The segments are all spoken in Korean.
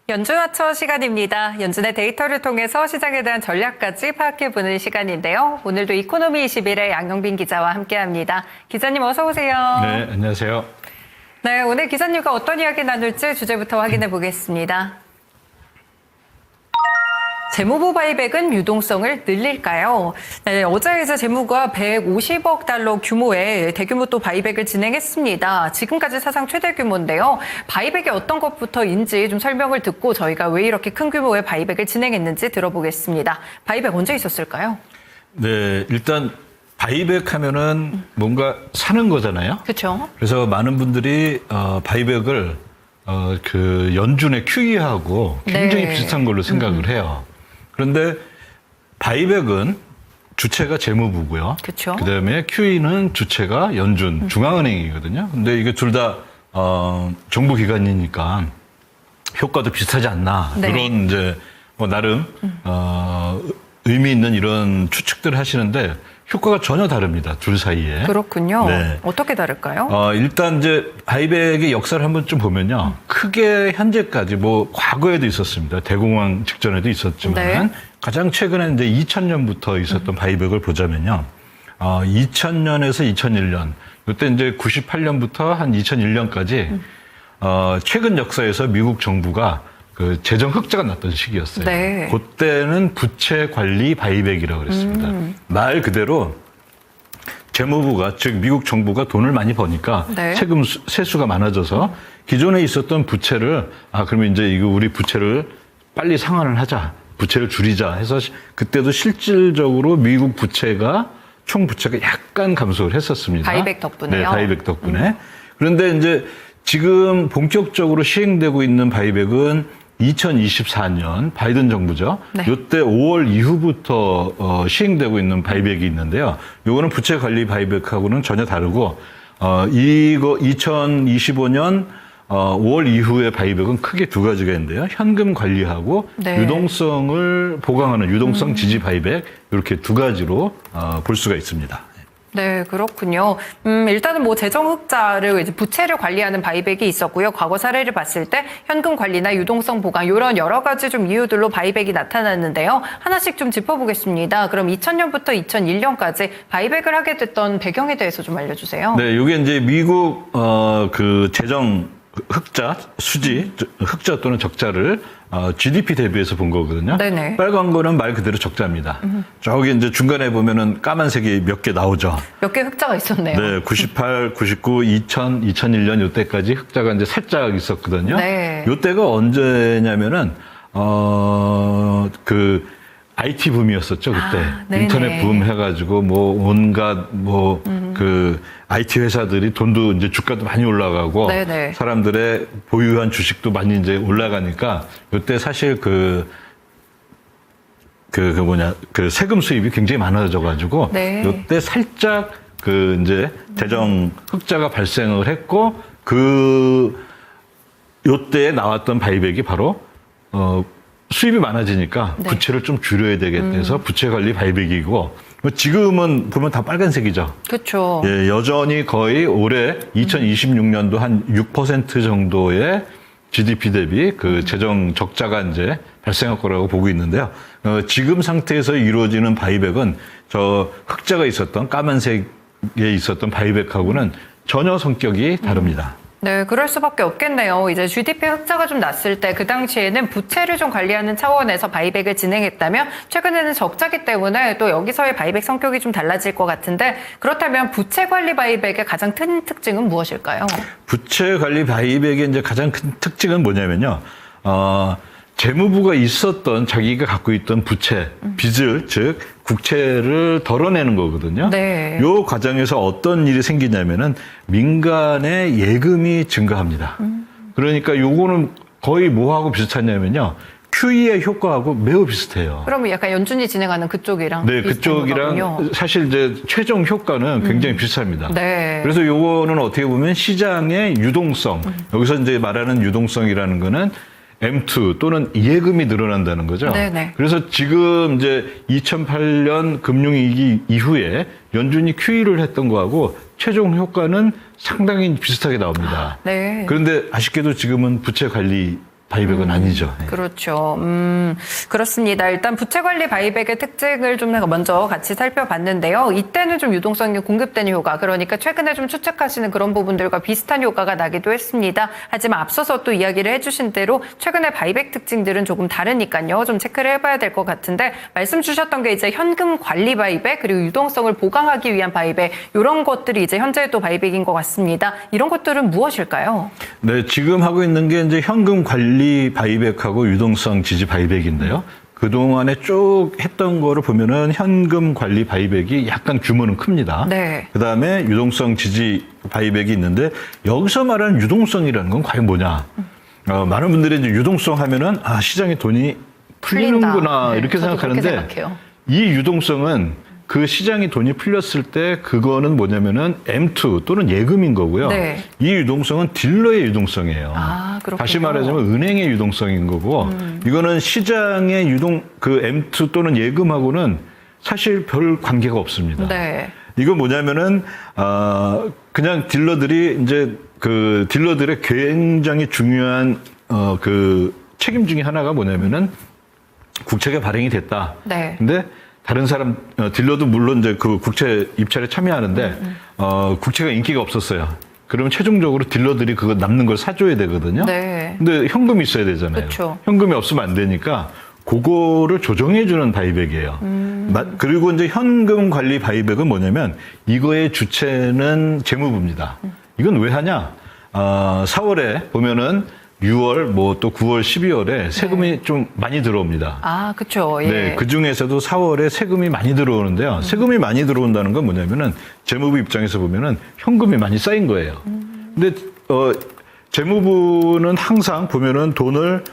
연준화처 시간입니다. 연준의 데이터를 통해서 시장에 대한 전략까지 파악해보는 시간인데요. 오늘도 이코노미 21의 양영빈 기자와 함께합니다. 기자님 어서 오세요. 네, 안녕하세요. 네, 오늘 기자님과 어떤 이야기 나눌지 주제부터 확인해 보겠습니다. 재무부 바이백은 유동성을 늘릴까요? 네, 어제 이제 재무부가 150억 달러 규모의 대규모 또 바이백을 진행했습니다. 지금까지 사상 최대 규모인데요. 바이백이 어떤 것부터인지 좀 설명을 듣고 저희가 왜 이렇게 큰 규모의 바이백을 진행했는지 들어보겠습니다. 바이백 언제 있었을까요? 네, 일단 바이백 하면은 뭔가 사는 거잖아요. 그렇죠. 그래서 많은 분들이 바이백을 그 연준의 QE하고 굉장히 네. 비슷한 걸로 생각을 해요. 그런데 바이백은 주체가 재무부고요. 그렇죠. 그다음에 QE는 주체가 연준 중앙은행이거든요. 근데 이게 둘 다 정부 기관이니까 효과도 비슷하지 않나. 네. 그런 이제 뭐 나름 의미 있는 이런 추측들을 하시는데 효과가 전혀 다릅니다. 둘 사이에. 그렇군요. 네. 어떻게 다를까요? 일단 이제 바이백의 역사를 한번 좀 보면요. 크게 현재까지 뭐 과거에도 있었습니다. 대공황 직전에도 있었지만 네. 가장 최근에 이제 2000년부터 있었던 바이백을 보자면요. 2000년에서 2001년 이때 이제 98년부터 한 2001년까지 최근 역사에서 미국 정부가 그 재정 흑자가 났던 시기였어요. 네. 그때는 부채 관리 바이백이라고 그랬습니다. 말 그대로 재무부가 즉 미국 정부가 돈을 많이 버니까 네. 세금 세수가 많아져서 기존에 있었던 부채를 그러면 이제 이거 우리 부채를 빨리 상환을 하자. 부채를 줄이자 해서 그때도 실질적으로 미국 부채가 총 부채가 약간 감소를 했었습니다. 바이백 덕분에요? 네, 바이백 덕분에. 그런데 이제 지금 본격적으로 시행되고 있는 바이백은 2024년 바이든 정부죠. 네. 이때 5월 이후부터 시행되고 있는 바이백이 있는데요. 요거는 부채 관리 바이백하고는 전혀 다르고 이거 2025년 5월 이후의 바이백은 크게 두 가지가 있는데요. 현금 관리하고 네. 유동성을 보강하는 유동성 지지 바이백 이렇게 두 가지로 볼 수가 있습니다. 네, 그렇군요. 일단은 뭐 재정 흑자를 이제 부채를 관리하는 바이백이 있었고요. 과거 사례를 봤을 때 현금 관리나 유동성 보강 이런 여러 가지 좀 이유들로 바이백이 나타났는데요. 하나씩 좀 짚어보겠습니다. 그럼 2000년부터 2001년까지 바이백을 하게 됐던 배경에 대해서 좀 알려주세요. 네, 이게 이제 미국 그 재정 흑자 수지 흑자 또는 적자를 GDP 대비해서 본 거거든요. 네네. 빨간 거는 말 그대로 적자입니다. 저기 이제 중간에 보면은 까만색이 몇 개 나오죠. 몇 개 흑자가 있었네요. 네, 98, 99, 2000, 2001년 요때까지 흑자가 이제 살짝 있었거든요. 네. 요때가 언제냐면은 그 IT 붐이었었죠 그때. 네네. 인터넷 붐 해가지고 뭐 온갖 뭐 그 IT 회사들이 돈도 이제 주가도 많이 올라가고 네네. 사람들의 보유한 주식도 많이 이제 올라가니까 요때 사실 그 세금 수입이 굉장히 많아져가지고 네. 요때 살짝 그 이제 재정 흑자가 발생을 했고 요때 나왔던 바이백이 바로 수입이 많아지니까 네. 부채를 좀 줄여야 되겠다 해서 부채 관리 바이백이고 지금은 보면 다 빨간색이죠. 그렇죠. 예, 여전히 거의 올해 2026년도 한 6% 정도의 GDP 대비 그 재정 적자가 이제 발생할 거라고 보고 있는데요. 지금 상태에서 이루어지는 바이백은 저 흑자가 있었던 까만색에 있었던 바이백하고는 전혀 성격이 다릅니다. 네, 그럴 수밖에 없겠네요. 이제 GDP 흑자가 좀 났을 때 그 당시에는 부채를 좀 관리하는 차원에서 바이백을 진행했다면 최근에는 적자기 때문에 또 여기서의 바이백 성격이 좀 달라질 것 같은데 그렇다면 부채 관리 바이백의 가장 큰 특징은 무엇일까요? 부채 관리 바이백의 이제 가장 큰 특징은 뭐냐면요. 재무부가 있었던 자기가 갖고 있던 부채, 빚을 즉 국채를 덜어내는 거거든요. 네. 요 과정에서 어떤 일이 생기냐면은 민간의 예금이 증가합니다. 그러니까 요거는 거의 뭐하고 비슷하냐면요. QE의 효과하고 매우 비슷해요. 그러면 약간 연준이 진행하는 그쪽이랑 네, 비슷한 그쪽이랑 거군요. 사실 이제 최종 효과는 굉장히 비슷합니다. 네. 그래서 요거는 어떻게 보면 시장의 유동성, 여기서 이제 말하는 유동성이라는 거는 M2 또는 예금이 늘어난다는 거죠. 네네. 그래서 지금 이제 2008년 금융위기 이후에 연준이 QE를 했던 거하고 최종 효과는 상당히 비슷하게 나옵니다. 네. 그런데 아쉽게도 지금은 부채 관리 바이백은 아니죠. 예. 그렇죠. 그렇습니다. 일단 부채관리 바이백의 특징을 좀 먼저 같이 살펴봤는데요. 이때는 좀 유동성이 공급되는 효과, 그러니까 최근에 좀 추측하시는 그런 부분들과 비슷한 효과가 나기도 했습니다. 하지만 앞서서 또 이야기를 해주신 대로 최근에 바이백 특징들은 조금 다르니까요. 좀 체크를 해봐야 될 것 같은데, 말씀 주셨던 게 이제 현금 관리 바이백, 그리고 유동성을 보강하기 위한 바이백, 이런 것들이 이제 현재의 또 바이백인 것 같습니다. 이런 것들은 무엇일까요? 네, 지금 하고 있는 게 이제 현금 관리 바이백하고 유동성 지지 바이백인데요. 그동안에 쭉 했던 거를 보면은 현금 관리 바이백이 약간 규모는 큽니다. 네. 그 다음에 유동성 지지 바이백이 있는데, 여기서 말하는 유동성이라는 건 과연 뭐냐? 많은 분들이 이제 유동성 하면은, 아, 시장에 돈이 풀리는구나, 네, 이렇게 저도 그렇게 생각하는데, 생각해요. 이 유동성은 그 시장에 돈이 풀렸을 때 그거는 뭐냐면은 M2 또는 예금인 거고요. 네. 이 유동성은 딜러의 유동성이에요. 아, 그렇군요. 다시 말하자면 은행의 유동성인 거고, 이거는 시장의 그 M2 또는 예금하고는 사실 별 관계가 없습니다. 네. 이건 뭐냐면은 그냥 딜러들이 이제 그 딜러들의 굉장히 중요한 그 책임 중에 하나가 뭐냐면은 국채가 발행이 됐다. 네. 근데 다른 사람 딜러도 물론 이제 그 국채 입찰에 참여하는데 국채가 인기가 없었어요. 그러면 최종적으로 딜러들이 그거 남는 걸 사줘야 되거든요. 네. 근데 현금이 있어야 되잖아요. 그쵸. 현금이 없으면 안 되니까 그거를 조정해주는 바이백이에요. 그리고 이제 현금 관리 바이백은 뭐냐면 이거의 주체는 재무부입니다. 이건 왜 하냐? 4월에 보면은 6월, 뭐 또 9월, 12월에 세금이 좀 많이 들어옵니다. 아, 그렇죠. 예. 네, 그 중에서도 4월에 세금이 많이 들어오는데요. 세금이 많이 들어온다는 건 뭐냐면은 재무부 입장에서 보면은 현금이 많이 쌓인 거예요. 근데 재무부는 항상 보면은 돈을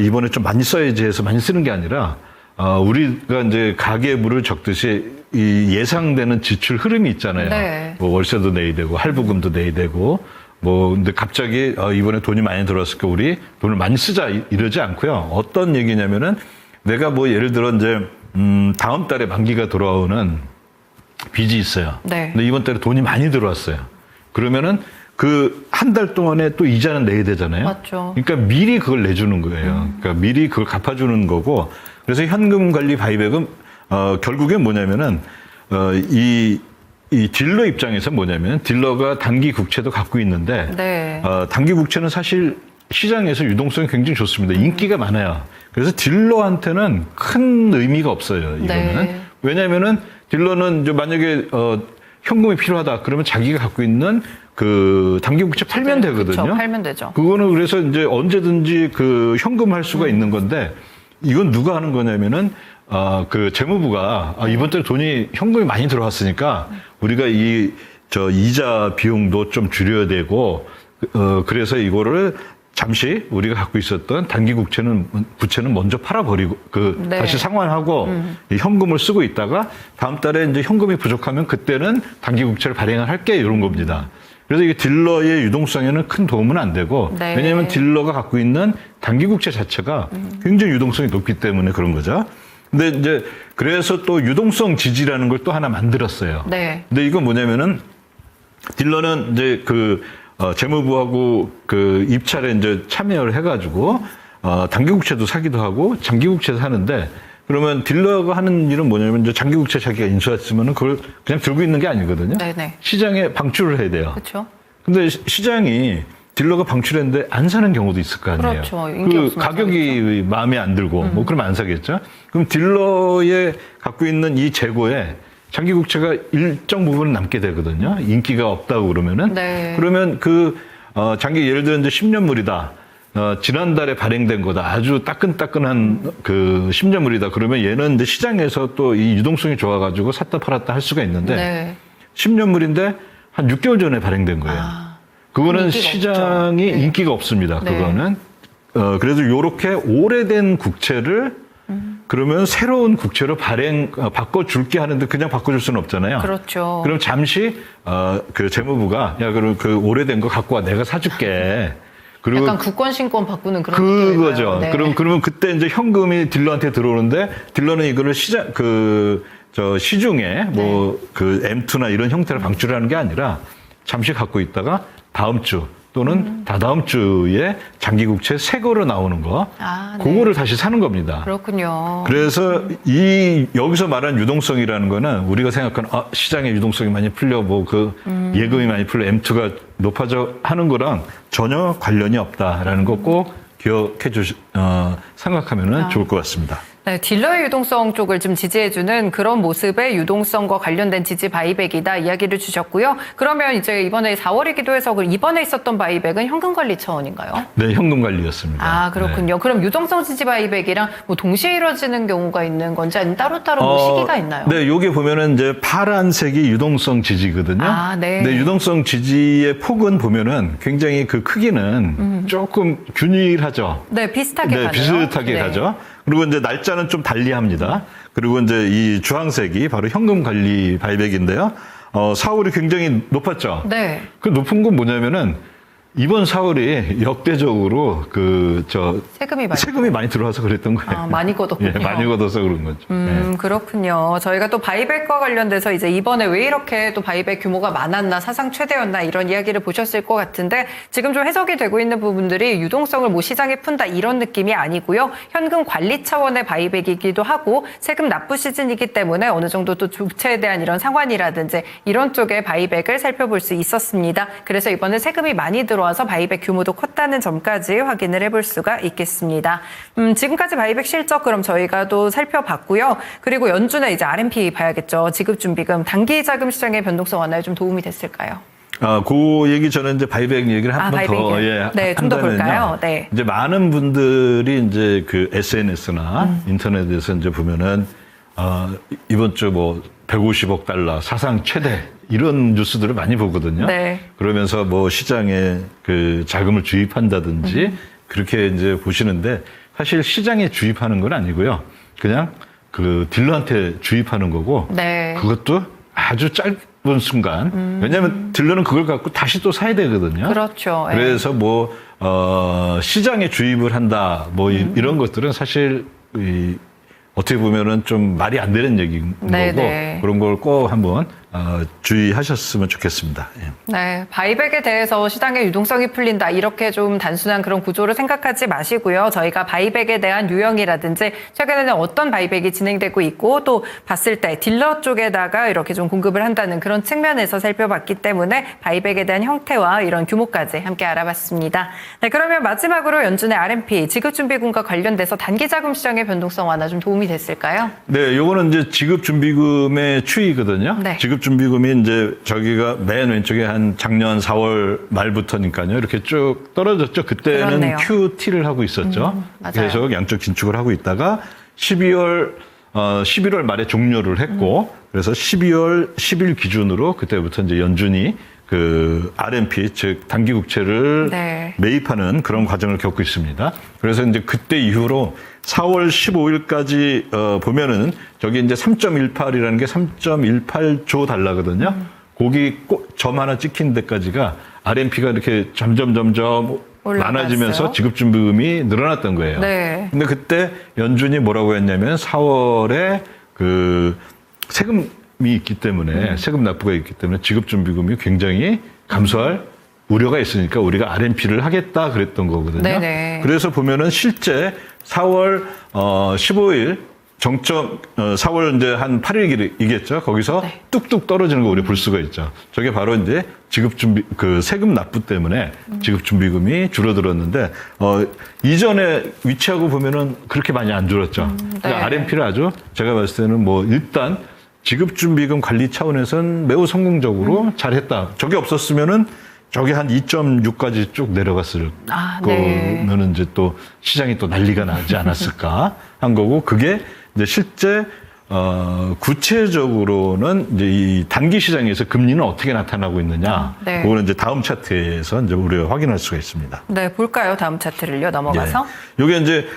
이번에 좀 많이 써야지 해서 많이 쓰는 게 아니라 우리가 이제 가계부를 적듯이 이 예상되는 지출 흐름이 있잖아요. 네. 뭐 월세도 내야 되고 할부금도 내야 되고 뭐 근데 갑자기 이번에 돈이 많이 들어왔으니까 우리 돈을 많이 쓰자 이러지 않고요. 어떤 얘기냐면은 내가 뭐 예를 들어 이제 다음 달에 만기가 돌아오는 빚이 있어요. 네. 근데 이번 달에 돈이 많이 들어왔어요. 그러면은 그 한 달 동안에 또 이자는 내야 되잖아요. 맞죠. 그러니까 미리 그걸 내주는 거예요. 그러니까 미리 그걸 갚아주는 거고. 그래서 현금 관리 바이백은 결국엔 뭐냐면은 이 딜러 입장에서 뭐냐면 딜러가 단기 국채도 갖고 있는데 네. 단기 국채는 사실 시장에서 유동성이 굉장히 좋습니다. 인기가 많아요. 그래서 딜러한테는 큰 의미가 없어요. 이거는. 네. 왜냐하면은 딜러는 이제 만약에 현금이 필요하다 그러면 자기가 갖고 있는 그 단기 국채 팔면 되거든요. 그쵸, 팔면 되죠. 그거는 그래서 이제 언제든지 그 현금 할 수가 있는 건데 이건 누가 하는 거냐면은 그 재무부가 이번 달에 돈이 현금이 많이 들어왔으니까 우리가 이자 비용도 좀 줄여야 되고 그래서 이거를 잠시 우리가 갖고 있었던 단기 부채는 먼저 팔아버리고 네. 다시 상환하고 이 현금을 쓰고 있다가 다음 달에 이제 현금이 부족하면 그때는 단기 국채를 발행할게 이런 겁니다. 그래서 이게 딜러의 유동성에는 큰 도움은 안 되고 네. 왜냐하면 딜러가 갖고 있는 단기 국채 자체가 굉장히 유동성이 높기 때문에 그런 거죠. 근데 이제 그래서 또 유동성 지지라는 걸 또 하나 만들었어요. 네. 근데 이건 뭐냐면은 딜러는 이제 재무부하고 그 입찰에 이제 참여를 해가지고 단기 국채도 사기도 하고 장기 국채도 사는데 그러면 딜러가 하는 일은 뭐냐면 이제 장기 국채 자기가 인수했으면은 그걸 그냥 들고 있는 게 아니거든요. 네네. 시장에 방출을 해야 돼요. 그렇죠. 근데 시장이 딜러가 방출했는데 안 사는 경우도 있을 거 아니에요. 그렇죠. 인기 없으면 가격이 마음에 안 들고 뭐 그러면 안 사겠죠. 그럼 딜러의 갖고 있는 이 재고에 장기 국채가 일정 부분 남게 되거든요. 인기가 없다고 그러면은. 네. 그러면 장기 예를 들어 이제 10년물이다. 지난달에 발행된 거다. 아주 따끈따끈한 그 10년물이다. 그러면 얘는 이제 시장에서 또 이 유동성이 좋아가지고 샀다 팔았다 할 수가 있는데 네. 10년물인데 한 6개월 전에 발행된 거예요. 그거는 인기가 시장이 없죠. 네. 인기가 없습니다. 네. 그거는. 그래서 요렇게 오래된 국채를 그러면 새로운 국채로 바꿔줄게 하는데 그냥 바꿔줄 수는 없잖아요. 그렇죠. 그럼 잠시, 그 재무부가, 야, 그럼 그 오래된 거 갖고 와. 내가 사줄게. 그리고 약간 국권 신권 바꾸는 그런 그거죠. 느낌일까요? 네. 그러면 그때 이제 현금이 딜러한테 들어오는데 딜러는 이거를 시중에 뭐 그 M2나 이런 형태로 방출하는 게 아니라 잠시 갖고 있다가 다음 주 또는 다다음 주에 장기국채 새 거로 나오는 거, 네. 그거를 다시 사는 겁니다. 그렇군요. 그래서 여기서 말하는 유동성이라는 거는 우리가 생각하는 시장의 유동성이 많이 풀려 예금이 많이 풀려 M2가 높아져 하는 거랑 전혀 관련이 없다라는 거 꼭 생각하면 좋을 것 같습니다. 네, 딜러의 유동성 쪽을 좀 지지해주는 그런 모습의 유동성과 관련된 지지 바이백이다 이야기를 주셨고요. 그러면 이제 이번에 4월이기도 해서 이번에 있었던 바이백은 현금관리 차원인가요? 네, 현금관리였습니다. 그렇군요. 네. 그럼 유동성 지지 바이백이랑 뭐 동시에 이루어지는 경우가 있는 건지 아니면 따로따로 뭐 시기가 있나요? 네, 요게 보면은 이제 파란색이 유동성 지지거든요. 네. 근데 유동성 지지의 폭은 보면은 굉장히 그 크기는 조금 균일하죠. 네, 비슷하게 가네요. 비슷하게 네. 가죠. 그리고 이제 날짜는 좀 달리합니다. 그리고 이제 이 주황색이 바로 현금 관리 바이백인데요. 4월이 굉장히 높았죠. 네. 그 높은 건 뭐냐면은 이번 4월이 역대적으로 세금이 많이 들어와서 그랬던 거예요. 많이 걷었군요. 예, 많이 걷어서 그런 거죠. 네. 그렇군요. 저희가 또 바이백과 관련돼서 이제 이번에 왜 이렇게 또 바이백 규모가 많았나, 사상 최대였나 이런 이야기를 보셨을 것 같은데 지금 좀 해석이 되고 있는 부분들이 유동성을 뭐 시장에 푼다 이런 느낌이 아니고요. 현금 관리 차원의 바이백이기도 하고 세금 납부 시즌이기 때문에 어느 정도 또 주체에 대한 이런 상환이라든지 이런 쪽의 바이백을 살펴볼 수 있었습니다. 그래서 이번에 세금이 많이 들어와서 바이백 규모도 컸다는 점까지 확인을 해볼 수가 있겠습니다. 지금까지 바이백 실적 그럼 저희가 또 살펴봤고요. 그리고 연준의 이제 RMP 봐야겠죠. 지급준비금, 단기자금 시장의 변동성 완화에 좀 도움이 됐을까요? 그 얘기 저는 이제 바이백 얘기를 한 번 더 네, 좀 더 볼까요? 네. 이제 많은 분들이 이제 그 SNS나 인터넷에서 이제 보면은 이번 주 뭐 150억 달러 사상 최대 이런 뉴스들을 많이 보거든요. 네. 그러면서 뭐 시장에 그 자금을 주입한다든지 그렇게 이제 보시는데 사실 시장에 주입하는 건 아니고요. 그냥 그 딜러한테 주입하는 거고 네. 그것도 아주 짧은 순간. 왜냐하면 딜러는 그걸 갖고 다시 또 사야 되거든요. 그렇죠. 그래서 뭐 시장에 주입을 한다 뭐 이런 것들은 사실 어떻게 보면은 좀 말이 안 되는 얘기인 거고 그런 걸 꼭 한번 주의하셨으면 좋겠습니다. 예. 네, 바이백에 대해서 시장의 유동성이 풀린다 이렇게 좀 단순한 그런 구조를 생각하지 마시고요. 저희가 바이백에 대한 유형이라든지 최근에는 어떤 바이백이 진행되고 있고 또 봤을 때 딜러 쪽에다가 이렇게 좀 공급을 한다는 그런 측면에서 살펴봤기 때문에 바이백에 대한 형태와 이런 규모까지 함께 알아봤습니다. 네, 그러면 마지막으로 연준의 RMP 지급준비금과 관련돼서 단기자금 시장의 변동성 완화 좀 도움이 됐을까요? 네, 요거는 이제 지급준비금의 추이거든요. 네. 지급준비금이 이제 저기가 맨 왼쪽에 한 작년 4월 말부터니까요. 이렇게 쭉 떨어졌죠. 그때는 그렇네요. QT를 하고 있었죠. 맞아요. 계속 양적 긴축을 하고 있다가 11월 말에 종료를 했고 그래서 12월 10일 기준으로 그때부터 이제 연준이 그 RMP 즉 단기국채를 매입하는 그런 과정을 겪고 있습니다. 그래서 이제 그때 이후로 4월 15일까지 보면은 저기 이제 3.18이라는 게 3.18조 달러거든요. 거기 꼭 점 하나 찍힌 데까지가 RMP가 이렇게 점점 많아지면서 지급준비금이 늘어났던 거예요. 네. 근데 그때 연준이 뭐라고 했냐면 4월에 그 세금이 있기 때문에 세금 납부가 있기 때문에 지급준비금이 굉장히 감소할 우려가 있으니까 우리가 RMP를 하겠다 그랬던 거거든요. 네네. 그래서 보면은 실제 4월 15일 정점 4월 이제 한 8일이겠죠. 거기서 뚝뚝 떨어지는 거 우리 볼 수가 있죠. 저게 바로 이제 지급준비 그 세금 납부 때문에 지급준비금이 줄어들었는데 이전에 위치하고 보면은 그렇게 많이 안 줄었죠. 그러니까 RMP를 아주 제가 봤을 때는 뭐 일단 지급준비금 관리 차원에서는 매우 성공적으로 잘했다. 저게 없었으면은 저게 한 2.6까지 쭉 내려갔을 거면은 이제 또 시장이 또 난리가 나지 않았을까 한 거고 그게 이제 실제 구체적으로는 이제 이 단기 시장에서 금리는 어떻게 나타나고 있느냐 그거는 이제 다음 차트에서 이제 우리가 확인할 수가 있습니다. 네, 볼까요? 다음 차트를요. 넘어가서. 이게 이제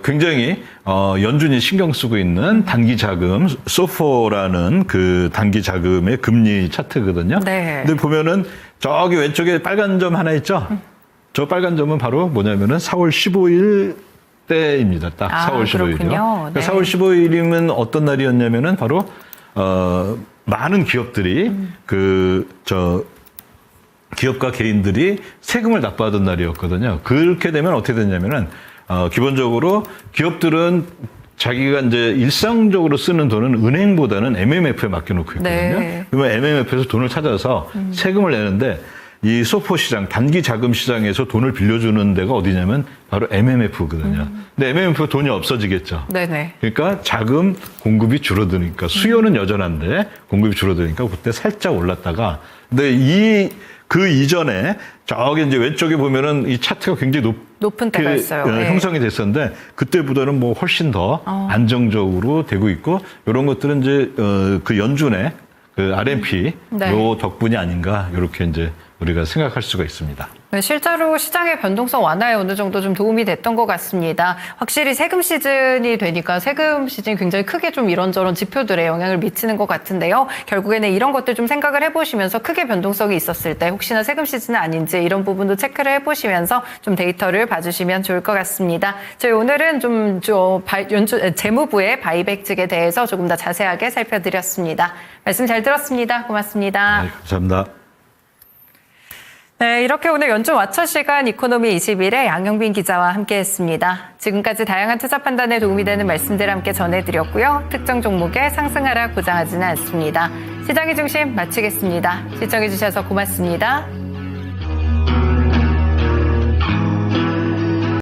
굉장히 연준이 신경 쓰고 있는 단기 자금 소포라는 그 단기 자금의 금리 차트거든요. 네. 근데 보면은 저기 왼쪽에 빨간 점 하나 있죠. 저 빨간 점은 바로 뭐냐면은 4월 15일 때입니다. 딱 4월 15일이요. 그렇군요. 네. 4월 15일이면 어떤 날이었냐면은 바로 많은 기업들이 기업과 개인들이 세금을 납부하던 날이었거든요. 그렇게 되면 어떻게 되냐면은 기본적으로 기업들은 자기가 이제 일상적으로 쓰는 돈은 은행보다는 MMF에 맡겨놓고 있거든요. 네. 그러면 MMF에서 돈을 찾아서 세금을 내는데 이 소포 시장, 단기 자금 시장에서 돈을 빌려주는 데가 어디냐면 바로 MMF거든요. 근데 MMF 돈이 없어지겠죠. 네네. 그러니까 자금 공급이 줄어드니까 수요는 여전한데 공급이 줄어드니까 그때 살짝 올랐다가 근데 그 이전에 저기 이제 왼쪽에 보면은 이 차트가 굉장히 높은 때가 있어요. 네. 형성이 됐었는데 그때보다는 뭐 훨씬 더 안정적으로 되고 있고 이런 것들은 이제 그 연준의 그 RMP 네. 요 덕분이 아닌가 이렇게 이제 우리가 생각할 수가 있습니다. 네, 실제로 시장의 변동성 완화에 어느 정도 좀 도움이 됐던 것 같습니다. 확실히 세금 시즌이 되니까 세금 시즌이 굉장히 크게 좀 이런저런 지표들에 영향을 미치는 것 같은데요. 결국에는 이런 것들 좀 생각을 해보시면서 크게 변동성이 있었을 때 혹시나 세금 시즌은 아닌지 이런 부분도 체크를 해보시면서 좀 데이터를 봐주시면 좋을 것 같습니다. 저희 오늘은 좀 재무부의 바이백직에 대해서 조금 더 자세하게 살펴드렸습니다. 말씀 잘 들었습니다. 고맙습니다. 네, 감사합니다. 네, 이렇게 오늘 연준 와처 시간 이코노미 21의 양영빈 기자와 함께했습니다. 지금까지 다양한 투자 판단에 도움이 되는 말씀들 함께 전해드렸고요. 특정 종목의 상승하락 보장하지는 않습니다. 시장의 중심 마치겠습니다. 시청해주셔서 고맙습니다.